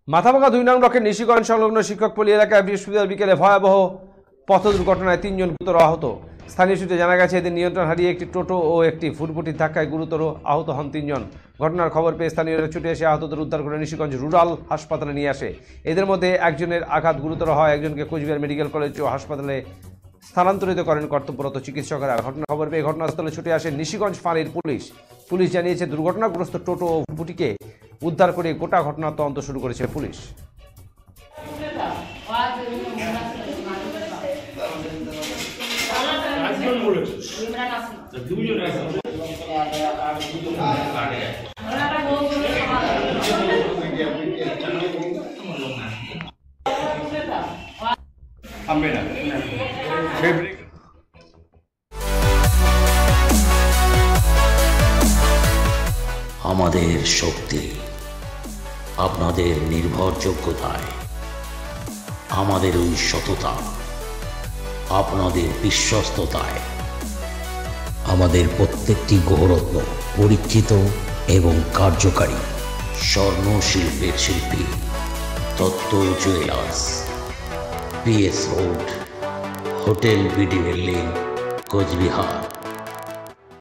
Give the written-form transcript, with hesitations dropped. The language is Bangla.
মাথাভাঙা ২ নং ব্লকের নিশিগঞ্জ সংলগ্ন শিক্ষকপল্লী এলাকায় বৃহস্পতিবার বিকেলে ভয়াবহ পথ দুর্ঘটনায় ৩ জন গুরুতর আহত। স্থানীয় সূত্রে জানা গেছে, এদের নিয়ন্ত্রণ হারিয়ে একটি টোটো ও একটি ফুটফুটির ধাক্কায় গুরুতর আহত হন ৩ জন। ঘটনার খবর পেয়ে স্থানীয়রা ছুটে এসে আহতদের উদ্ধার করে নিশিগঞ্জ রুরাল হাসপাতালে নিয়ে আসে। এদের মধ্যে একজনের আঘাত গুরুতর হয়, একজনকে কোচবিহার মেডিকেল কলেজ ও হাসপাতালে স্থানান্তরিত করেন কর্তব্যরত চিকিৎসকেরা। ঘটনার খবর পেয়ে ঘটনাস্থলে ছুটে আসে নিশিগঞ্জ ফাঁড়ির পুলিশ। পুলিশ জানিয়েছে, দুর্ঘটনাগ্রস্ত টোটো ও ফুটফুটিকে উদ্ধার করে গোটা ঘটনার তদন্ত শুরু করেছে পুলিশ। আমাদের শক্তি আপনাদের নির্ভরযোগ্যতায়, আমাদের ওই সততা আপনাদের বিশ্বস্ততায়। আমাদের প্রত্যেকটি গৌরত্ন পরীক্ষিত এবং কার্যকারী। স্বর্ণ শিল্পের শিল্পী Dutta jewellers, PS road, hotel BD building, Cooch Behar.